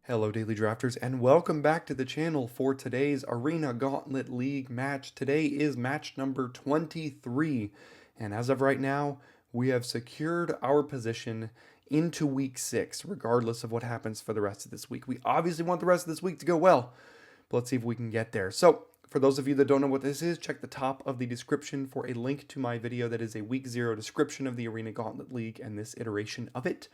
Hello Daily Drafters and welcome back to the channel for today's Arena Gauntlet League match. Today is match number 23 and as of right now we have secured our position into week 6 regardless of what happens for the rest of this week. We obviously want the rest of this week to go well, but let's see if we can get there. So for those of you that don't know what this is, check the top of the description for a link to my video that is a week 0 description of the Arena Gauntlet League and this iteration of it,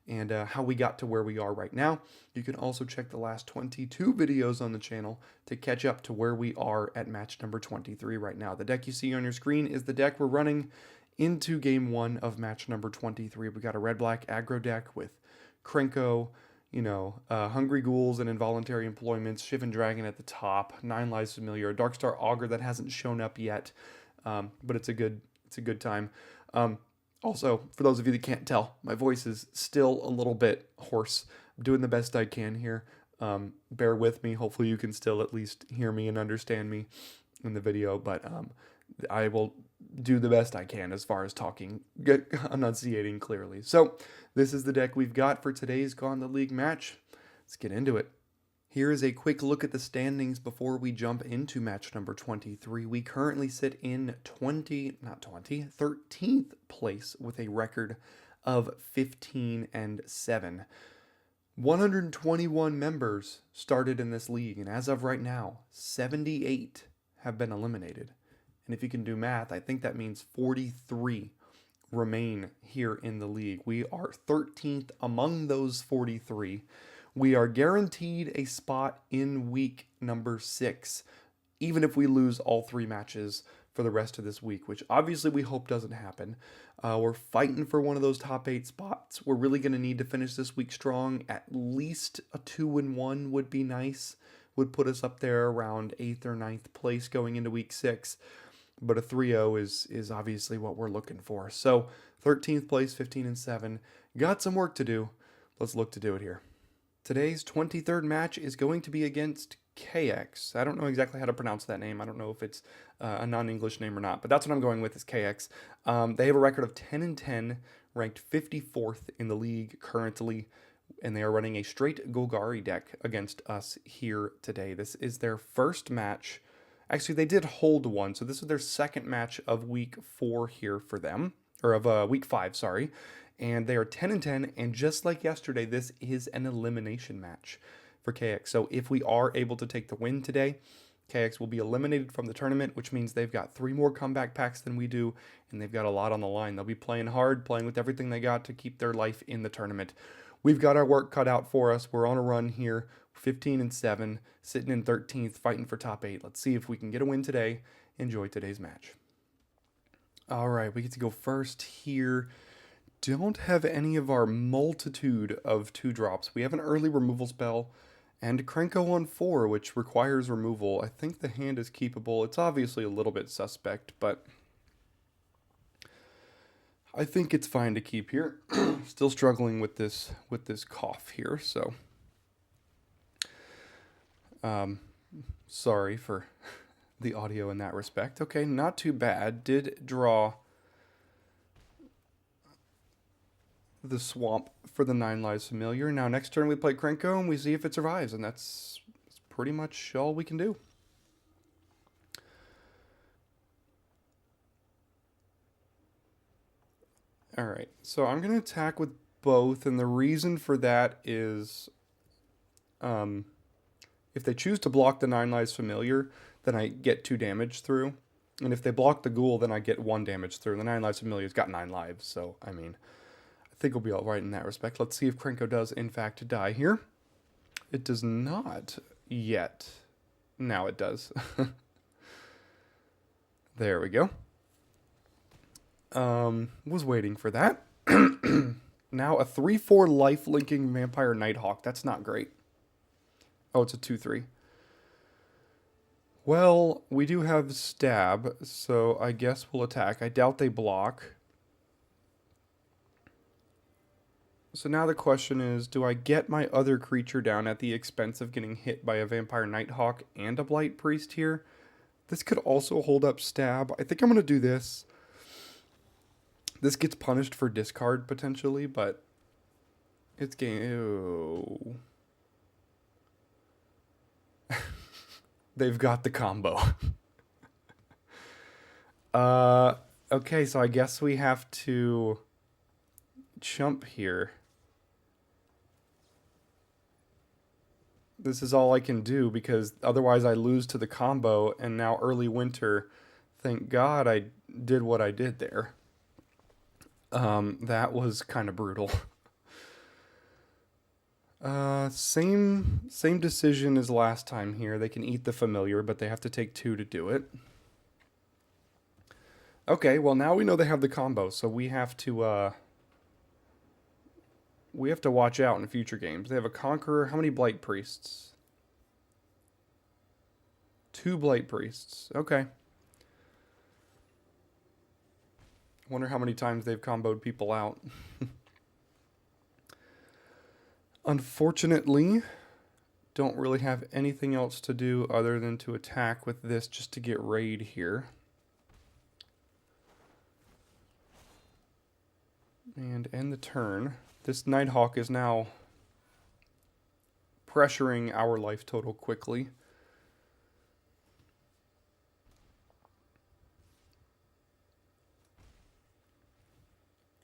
and how we got to where we are right now. You can also check the last 22 videos on the channel to catch up to where we are at match number 23 right now. The deck you see on your screen is the deck we're running into game 1 of match number 23. We got a red-black aggro deck with Krenko, Hungry Ghouls and Involuntary Employments, Shivan Dragon at the top, 9 Lives Familiar, a Darkstar Augur that hasn't shown up yet, but it's a good time. Also, for those of you that can't tell, my voice is still a little bit hoarse. I'm doing the best I can here. Bear with me. Hopefully you can still at least hear me and understand me in the video, but I will do the best I can as far as talking, enunciating clearly. So, this is the deck we've got for today's Gauntlet League match. Let's get into it. Here is a quick look at the standings before we jump into match number 23. We currently sit in 13th place with a record of 15-7. 121 members started in this league, and as of right now, 78 have been eliminated. And if you can do math, I think that means 43 remain here in the league. We are 13th among those 43. We are guaranteed a spot in week number 6, even if we lose all 3 matches for the rest of this week, which obviously we hope doesn't happen. We're fighting for one of those top 8 spots. We're really going to need to finish this week strong. At least a 2-1 would be nice, would put us up there around 8th or 9th place going into week 6. But a 3-0 is obviously what we're looking for. So 13th place, 15-7. Got some work to do. Let's look to do it here. Today's 23rd match is going to be against Caex. I don't know exactly how to pronounce that name. I don't know if it's a non-English name or not, but that's what I'm going with is Caex. They have a record of 10-10, ranked 54th in the league currently, and they are running a straight Golgari deck against us here today. This is their first match. Actually, they did hold one, so this is their second match of week 4 here for them, or of week 5, sorry. And they are 10-10, and just like yesterday, this is an elimination match for Caex. So if we are able to take the win today, Caex will be eliminated from the tournament, which means they've got 3 more comeback packs than we do, and they've got a lot on the line. They'll be playing hard, playing with everything they got to keep their life in the tournament. We've got our work cut out for us. We're on a run here, 15-7, sitting in 13th, fighting for top 8. Let's see if we can get a win today. Enjoy today's match. All right, we get to go first here. Don't have any of our multitude of 2-drops. We have an early removal spell and Krenko on 4, which requires removal. I think the hand is keepable. It's obviously a little bit suspect, but I think it's fine to keep here. Still struggling with this cough here, so sorry for the audio in that respect. Okay, not too bad. Did draw the swamp for the 9 Lives Familiar. Now next turn we play Krenko and we see if it survives, and that's pretty much all we can do. Alright, so I'm going to attack with both, and the reason for that is if they choose to block the 9 Lives Familiar, then I get 2 damage through, and if they block the Ghoul, then I get 1 damage through. The 9 Lives Familiar's got 9 lives, so I mean, I think we'll be alright in that respect. Let's see if Krenko does, in fact, die here. It does not yet. Now it does. There we go. Was waiting for that. Now a 3/4 life-linking Vampire Nighthawk. That's not great. Oh, it's a 2/3. Well, we do have stab, so I guess we'll attack. I doubt they block. So now the question is, do I get my other creature down at the expense of getting hit by a Vampire Nighthawk and a Blight Priest here? This could also hold up stab. I think I'm going to do this. This gets punished for discard potentially, but it's game. Ew. They've got the combo. Okay, so I guess we have to chump here. This is all I can do because otherwise I lose to the combo, and now early winter, thank God I did what I did there. That was kind of brutal. Same decision as last time here. They can eat the familiar, but they have to take 2 to do it. Okay, well now we know they have the combo, so we have to watch out in future games. They have a Conqueror. How many Blight Priests? 2 Blight Priests. Okay. Wonder how many times they've comboed people out. Unfortunately, don't really have anything else to do other than to attack with this just to get raid here. And end the turn. This Nighthawk is now pressuring our life total quickly.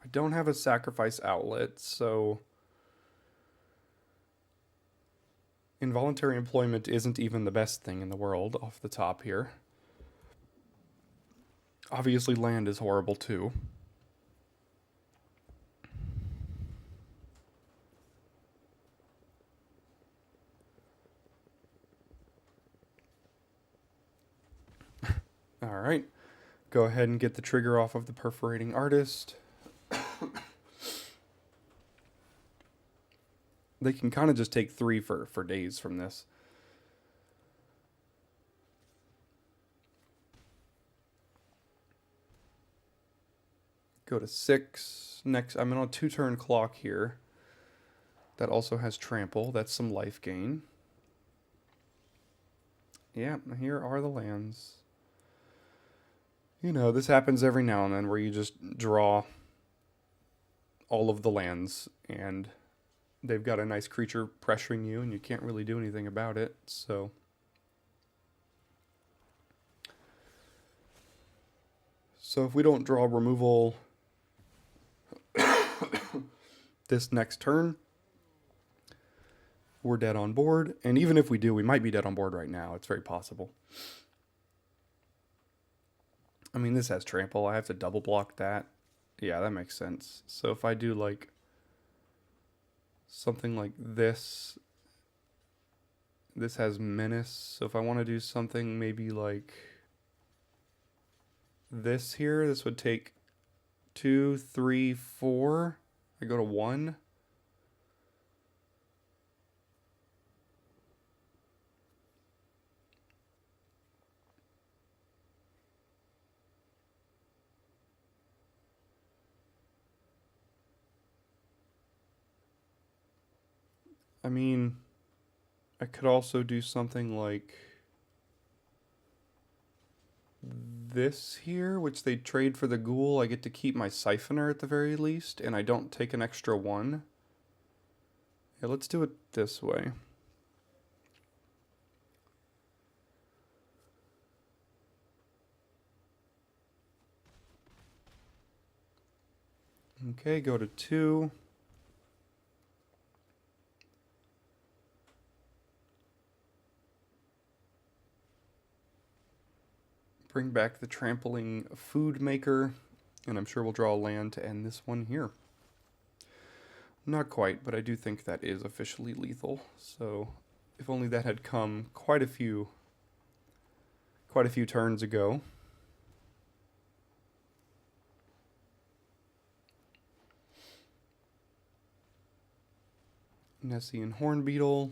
I don't have a sacrifice outlet, so involuntary employment isn't even the best thing in the world off the top here. Obviously, land is horrible too. All right, go ahead and get the trigger off of the Perforating Artist. They can kind of just take 3 for days from this. Go to 6. Next, I'm on a 2-turn clock here. That also has trample. That's some life gain. Yeah, here are the lands. You know, this happens every now and then where you just draw all of the lands and they've got a nice creature pressuring you and you can't really do anything about it, so. So if we don't draw removal this next turn, we're dead on board. And even if we do, we might be dead on board right now. It's very possible. I mean, this has trample. I have to double block that. Yeah, that makes sense. So if I do like something like this, this has menace. So if I want to do something maybe like this here, this would take 2, 3, 4. I go to 1. I mean, I could also do something like this here, which they trade for the ghoul. I get to keep my siphoner at the very least, and I don't take an extra 1. Yeah, let's do it this way. Okay, go to 2. Bring back the trampling food maker, and I'm sure we'll draw a land to end this one here. Not quite, but I do think that is officially lethal. So if only that had come quite a few turns ago. Nessian Hornbeetle.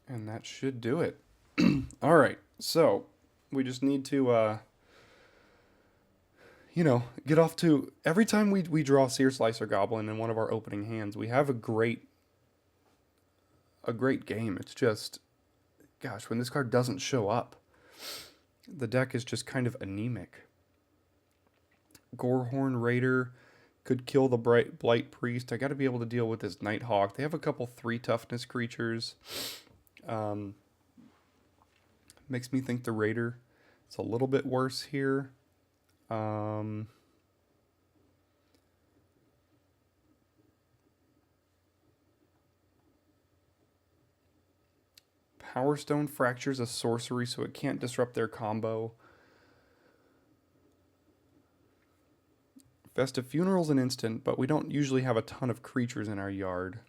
And that should do it. All right, so we just need to, get off to... Every time we draw Seer Slicer Goblin in one of our opening hands, we have a great game. It's just, gosh, when this card doesn't show up, the deck is just kind of anemic. Gorehorn Raider Could kill the Blight Priest. I got to be able to deal with this Nighthawk. They have a couple 3 toughness creatures. Makes me think the Raider is a little bit worse here. Power Stone fractures a sorcery, so it can't disrupt their combo. Festive Funeral's an instant, but we don't usually have a ton of creatures in our yard.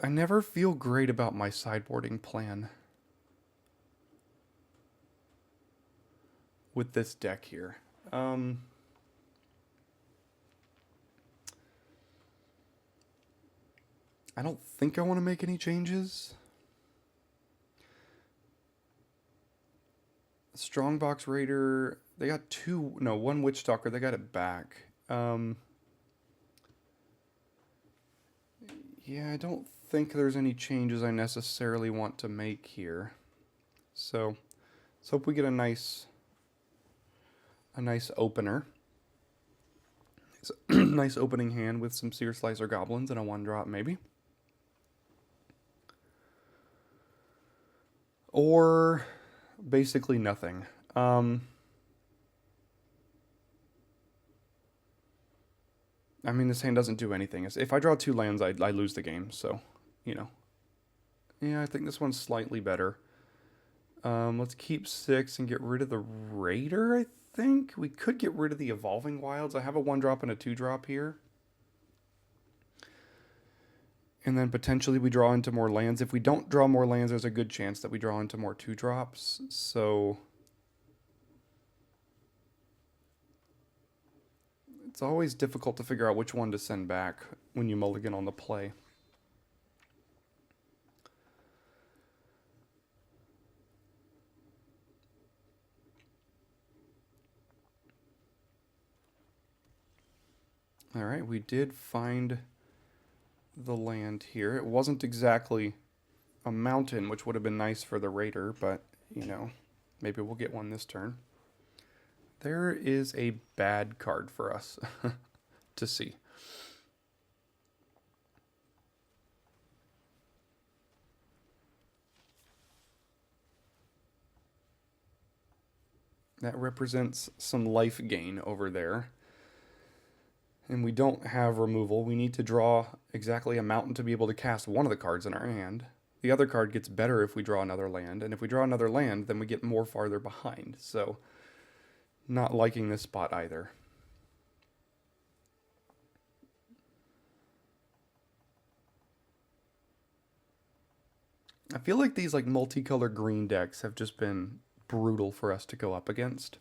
I never feel great about my sideboarding plan with this deck here. I don't think I want to make any changes. Strongbox Raider, they got one Witch Stalker, they got it back. Yeah, I don't think there's any changes I necessarily want to make here. So let's hope we get a nice opener. It's a nice opening hand with some Seer Slicer Goblins and a 1-drop maybe. Or basically nothing. I mean, this hand doesn't do anything. If I draw 2 lands, I lose the game. So, you know. Yeah, I think this one's slightly better. Let's keep 6 and get rid of the Raider, I think. We could get rid of the Evolving Wilds. I have a 1-drop and a 2-drop here. And then potentially we draw into more lands. If we don't draw more lands, there's a good chance that we draw into more 2-drops. So it's always difficult to figure out which one to send back when you mulligan on the play. All right, we did find the land here. It wasn't exactly a mountain, which would have been nice for the Raider, but, you know, maybe we'll get one this turn. There is a bad card for us to see. That represents some life gain over there. And we don't have removal. We need to draw exactly a mountain to be able to cast one of the cards in our hand. The other card gets better if we draw another land. And if we draw another land, then we get more farther behind. So, not liking this spot either. I feel like these multicolored green decks have just been brutal for us to go up against.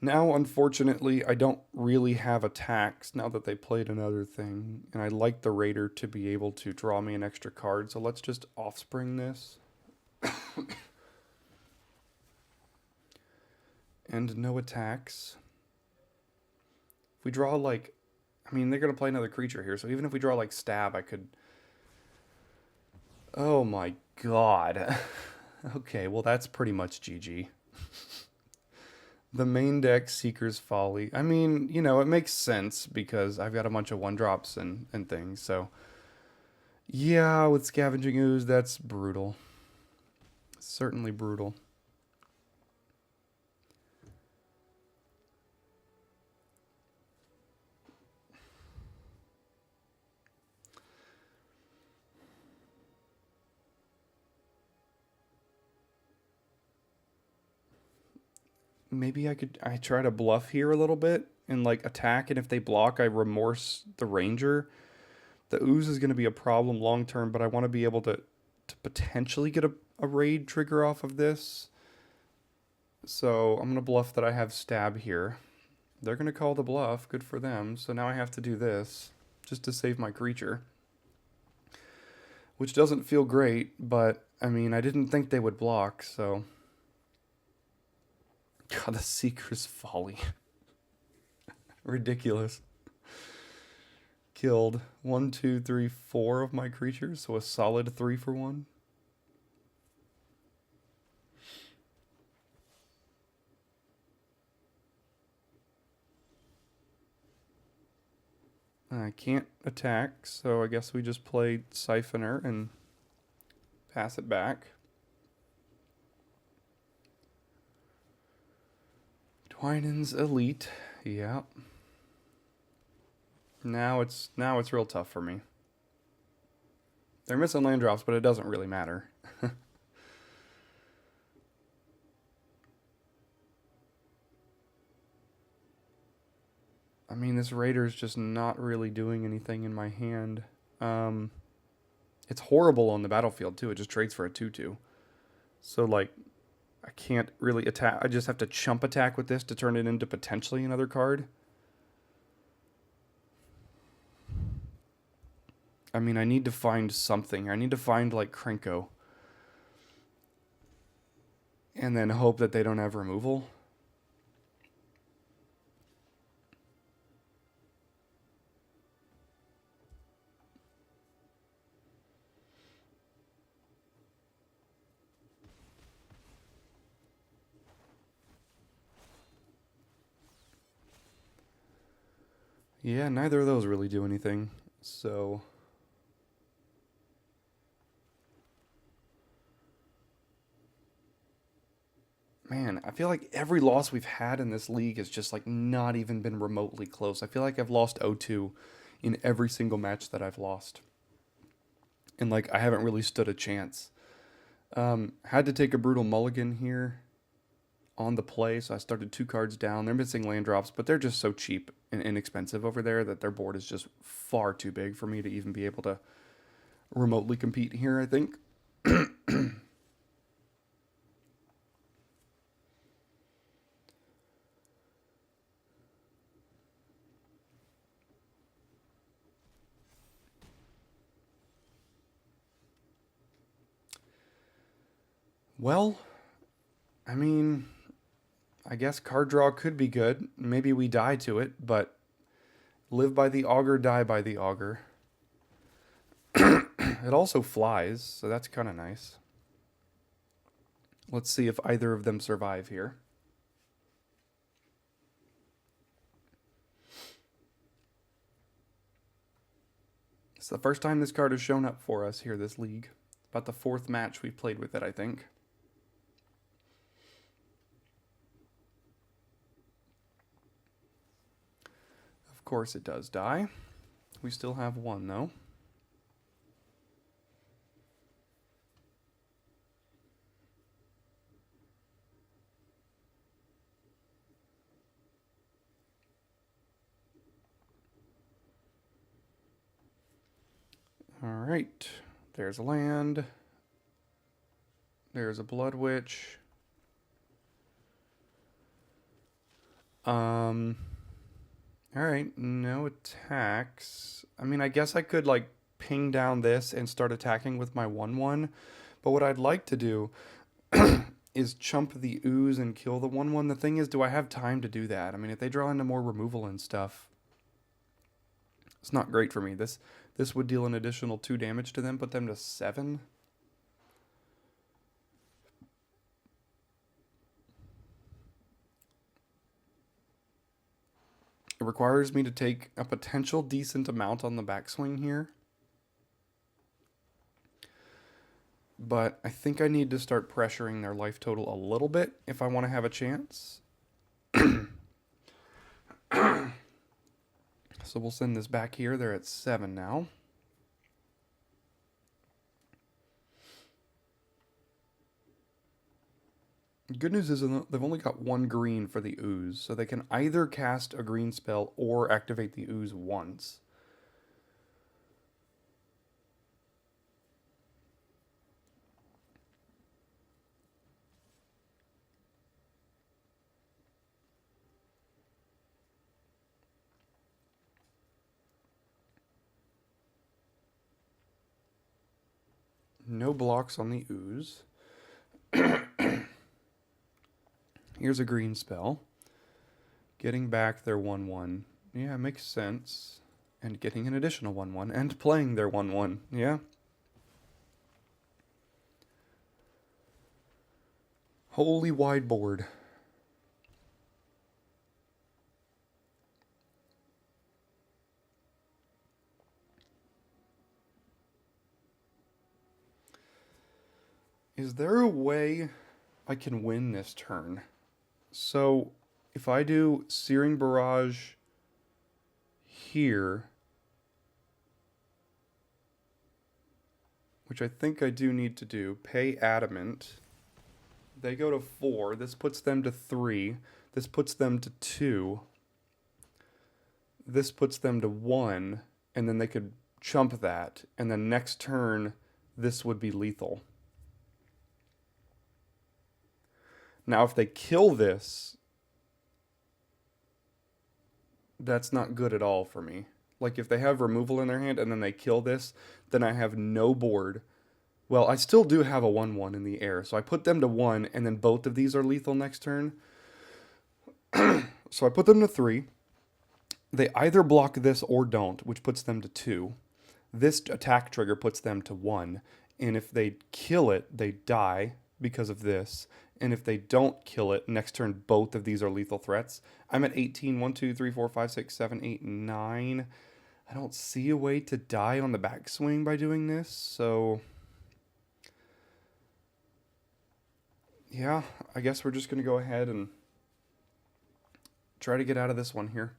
Now, unfortunately, I don't really have attacks now that they played another thing. And I like the Raider to be able to draw me an extra card. So let's just Offspring this. And no attacks. If we draw I mean, they're going to play another creature here. So even if we draw Stab, I could... Oh my god. Okay, well that's pretty much GG. The main deck, Seeker's Folly. I mean, you know, it makes sense because I've got a bunch of 1-drops and things. So, yeah, with Scavenging Ooze, that's brutal. Certainly brutal. Maybe I try to bluff here a little bit and attack, and if they block, I remorse the Ranger. The Ooze is going to be a problem long term, but I want to be able to potentially get a raid trigger off of this. So I'm going to bluff that I have Stab here. They're going to call the bluff. Good for them. So now I have to do this just to save my creature, which doesn't feel great, but I mean, I didn't think they would block, so... God, the Seeker's Folly. Ridiculous. Killed 1, 2, 3, 4 of my creatures, so a solid 3 for 1. I can't attack, so I guess we just play Siphoner and pass it back. Twinen's Elite, yeah. Now it's real tough for me. They're missing land drops, but it doesn't really matter. I mean, this Raider's just not really doing anything in my hand. It's horrible on the battlefield, too. It just trades for a 2/2. So, like, I can't really attack. I just have to chump attack with this to turn it into potentially another card. I mean, I need to find something. I need to find, like, Krenko. And then hope that they don't have removal. Yeah, neither of those really do anything. So... Man, I feel like every loss we've had in this league has just like not even been remotely close. I feel like I've lost 0-2 in every single match that I've lost. And like I haven't really stood a chance. Had to take a brutal mulligan here on the play, so I started 2 cards down. They're missing land drops, but they're just so cheap and inexpensive over there that their board is just far too big for me to even be able to remotely compete here, I think. Well, I mean, I guess card draw could be good. Maybe we die to it, but live by the augur, die by the augur. It also flies, so that's kind of nice. Let's see if either of them survive here. It's the first time this card has shown up for us here this league. About the 4th match we've played with it, I think. Of course it does die. We still have 1 though. Alright, there's a land. There's a Blood Witch. Alright, no attacks. I mean, I guess I could, like, ping down this and start attacking with my 1/1. But what I'd like to do is chump the ooze and kill the 1/1. The thing is, do I have time to do that? I mean, if they draw into more removal and stuff, it's not great for me. This would deal an additional 2 damage to them, put them to 7. It requires me to take a potential decent amount on the backswing here. But I think I need to start pressuring their life total a little bit if I want to have a chance. So we'll send this back here. They're at 7 now. The good news is they've only got 1 green for the ooze, so they can either cast a green spell or activate the ooze once. No blocks on the ooze. Here's a green spell. Getting back their 1/1. Yeah, makes sense. And getting an additional 1/1 and playing their 1/1. Yeah. Holy wide board. Is there a way I can win this turn? So if I do Searing Barrage here, which I think I do need to do, pay Adamant. They go to 4. This puts them to 3. This puts them to 2. This puts them to 1. And then they could chump that. And then next turn, this would be lethal. Now, if they kill this, that's not good at all for me. Like, if they have removal in their hand and then they kill this, then I have no board. Well, I still do have a 1/1 in the air, so I put them to 1, and then both of these are lethal next turn. So I put them to 3. They either block this or don't, which puts them to 2. This attack trigger puts them to 1. And if they kill it, they die because of this. And if they don't kill it, next turn both of these are lethal threats. I'm at 18. 1, 2, 3, 4, 5, 6, 7, 8, 9. I don't see a way to die on the backswing by doing this, so... yeah, I guess we're just going to go ahead and try to get out of this one here.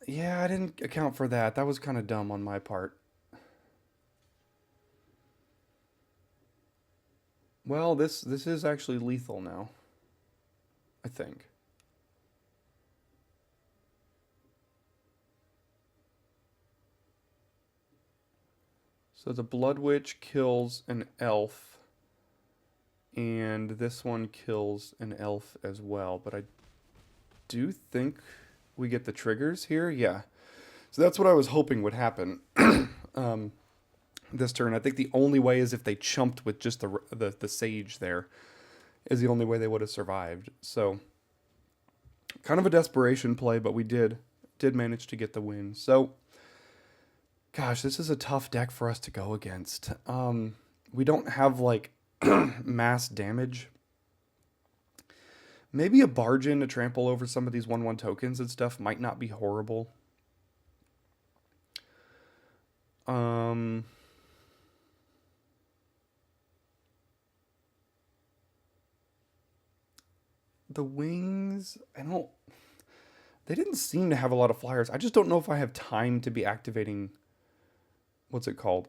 Yeah, I didn't account for that. That was kind of dumb on my part. Well, this is actually lethal now, I think. So the Blood Witch kills an elf, and this one kills an elf as well. But I do think we get the triggers here. Yeah. So that's what I was hoping would happen this turn. I think the only way is if they chumped with just the Sage there is the only way they would have survived. So kind of a desperation play, but we did manage to get the win. So gosh, this is a tough deck for us to go against. We don't have, like, mass damage. Maybe a barge in to trample over some of these 1/1 tokens and stuff might not be horrible. The wings, they didn't seem to have a lot of flyers. I just don't know if I have time to be activating... what's it called?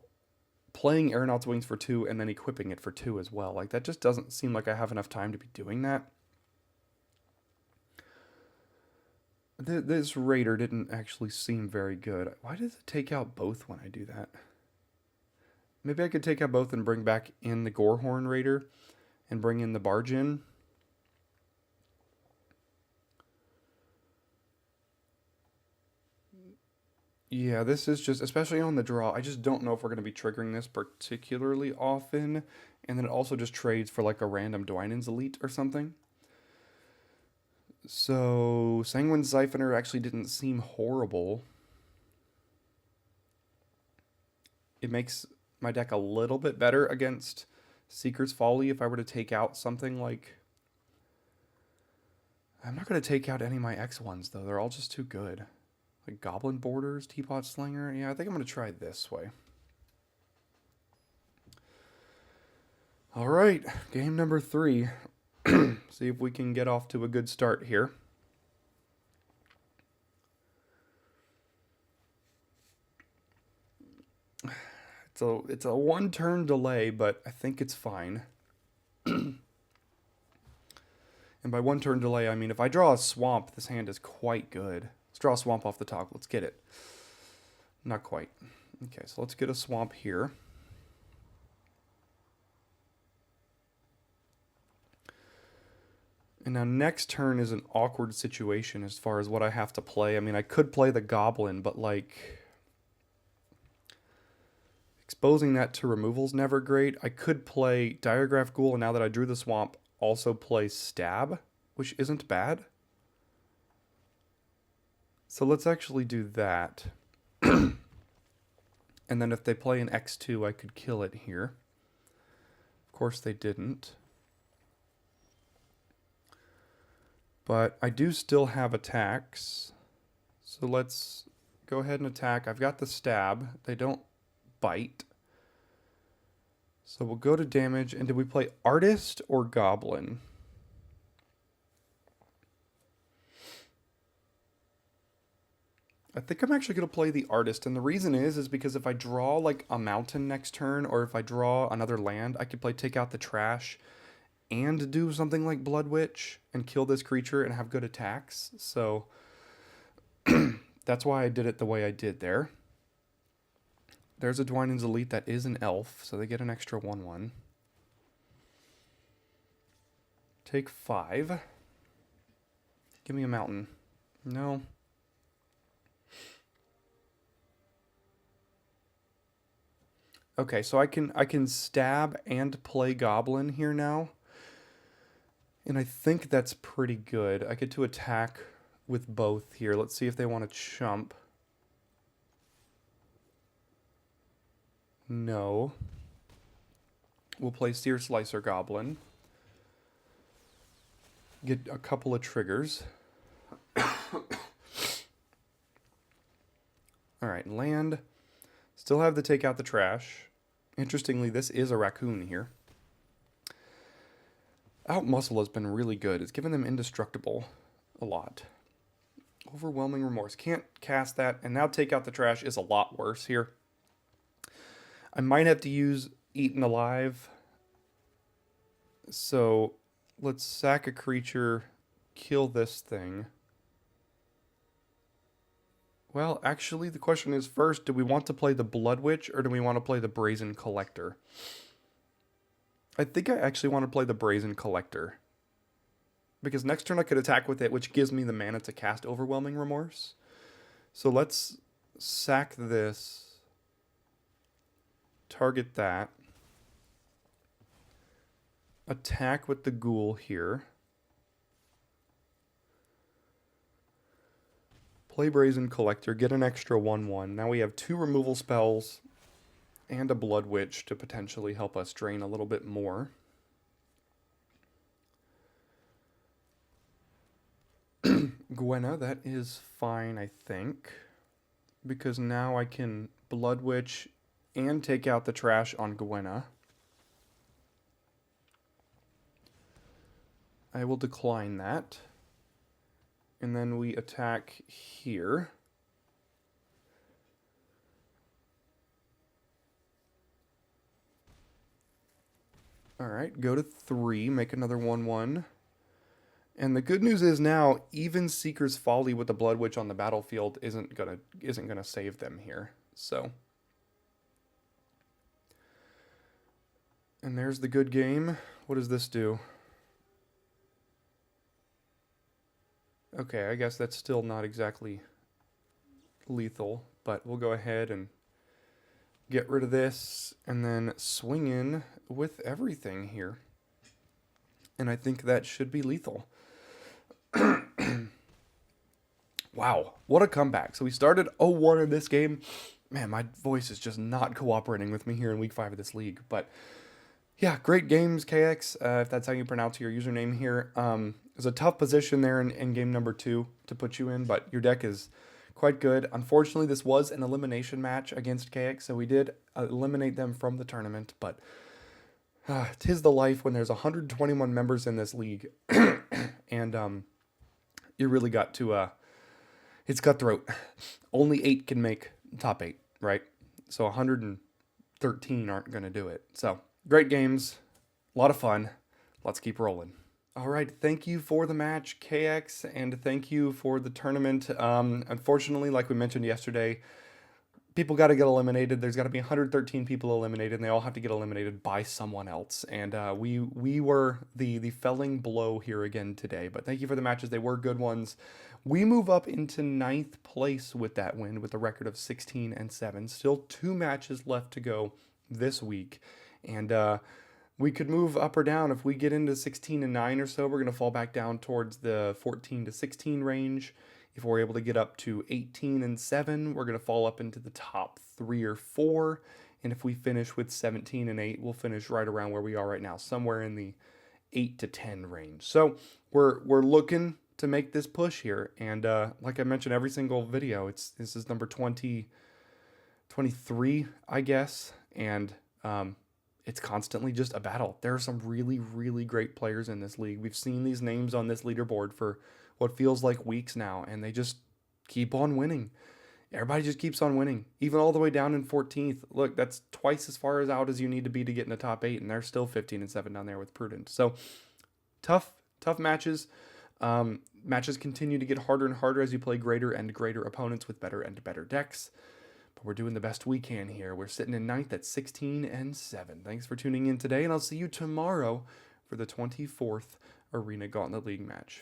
Playing Aeronaut's Wings for 2 and then equipping it for 2 as well. Like, that just doesn't seem like I have enough time to be doing that. This Raider didn't actually seem very good. Why does it take out both when I do that? Maybe I could take out both and bring back in the Gorehorn Raider and bring in the Barge in. Yeah, this is just, especially on the draw, I just don't know if we're going to be triggering this particularly often. And then it also just trades for like a random Dwynen's Elite or something. So, Sanguine Siphoner actually didn't seem horrible. It makes my deck a little bit better against Seeker's Folly if I were to take out something like... I'm not going to take out any of my X1s, though. They're all just too good. Like Goblin Borders, Teapot Slinger. Yeah, I think I'm going to try it this way. All right, game number 3. See if we can get off to a good start here. It's a one-turn delay, but I think it's fine. And by one-turn delay, I mean if I draw a swamp, this hand is quite good. Let's draw a swamp off the top. Let's get it. Not quite. Okay, so let's get a swamp here. And now next turn is an awkward situation as far as what I have to play. I mean, I could play the Goblin, but like... exposing that to removal's never great. I could play Diregraph Ghoul, and now that I drew the swamp, also play Stab, which isn't bad. So let's actually do that. And then if they play an X2, I could kill it here. Of course they didn't. But I do still have attacks. So let's go ahead and attack. I've got the stab. They don't bite. So we'll go to damage. And did we play Artist or Goblin? I think I'm actually going to play the Artist. And the reason is because if I draw like a mountain next turn, or if I draw another land, I could play Take Out the Trash and do something like Blood Witch and kill this creature and have good attacks. So that's why I did it the way I did there. There's a Dwynen's Elite that is an elf, so they get an extra 1/1. Take 5. Give me a mountain. No. Okay, so I can stab and play Goblin here now. And I think that's pretty good. I get to attack with both here. Let's see if they want to chump. No. We'll play Sear Slicer Goblin. Get a couple of triggers. Alright, land. Still have to take out the trash. Interestingly, this is a raccoon here. Outmuscle has been really good. It's given them indestructible a lot. Overwhelming Remorse. Can't cast that. And now Take Out the Trash is a lot worse here. I might have to use Eaten Alive. So let's sack a creature, kill this thing. Well, actually, the question is first, do we want to play the Blood Witch or do we want to play the Brazen Collector? I think I actually want to play the Brazen Collector. Because next turn I could attack with it, which gives me the mana to cast Overwhelming Remorse. So let's sack this. Target that. Attack with the Ghoul here. Play Brazen Collector, get an extra 1/1. Now we have 2 removal spells and a Blood Witch to potentially help us drain a little bit more. Gwenna, that is fine, I think. Because now I can Blood Witch and take out the trash on Gwenna. I will decline that. And then we attack here. Alright, go to 3, make another 1/1. And the good news is now, even Seeker's Folly with the Blood Witch on the battlefield isn't gonna save them here. So. And there's the good game. What does this do? Okay, I guess that's still not exactly lethal, but we'll go ahead and get rid of this and then swing in with everything here. And I think that should be lethal. Wow, what a comeback. So we started 0-1 in this game. Man, my voice is just not cooperating with me here in week 5 of this league. But yeah, great games, Caex, if that's how you pronounce your username here. It was a tough position there in game number 2 to put you in, but your deck is quite good. Unfortunately, this was an elimination match against Caex, so we did eliminate them from the tournament, but 'tis the life when there's 121 members in this league, and you really got to, it's cutthroat. Only 8 can make top 8, right? So 113 aren't going to do it. So great games, a lot of fun. Let's keep rolling. All right, thank you for the match, Caex, and thank you for the tournament. Unfortunately, like we mentioned yesterday, people got to get eliminated. There's got to be 113 people eliminated, and they all have to get eliminated by someone else. And we were the felling blow here again today. But thank you for the matches. They were good ones. We move up into 9th place with that win with a record of 16-7. Still 2 matches left to go this week. And we could move up or down. If we get into 16-9 or so, we're going to fall back down towards the 14-16 range. If we're able to get up to 18-7, we're going to fall up into the top 3 or 4. And if we finish with 17-8, we'll finish right around where we are right now, somewhere in the 8-10 range. So we're looking to make this push here. And like I mentioned, every single video, this is number 23, I guess. And it's constantly just a battle. There are some really, really great players in this league. We've seen these names on this leaderboard for what feels like weeks now, and they just keep on winning. Everybody just keeps on winning, even all the way down in 14th. Look, that's twice as far out as you need to be to get in the top 8, and they're still 15-7 down there with Prudent. So tough matches. Matches continue to get harder and harder as you play greater and greater opponents with better and better decks. But we're doing the best we can here. We're sitting in 9th at 16-7. Thanks for tuning in today, and I'll see you tomorrow for the 24th Arena Gauntlet League match.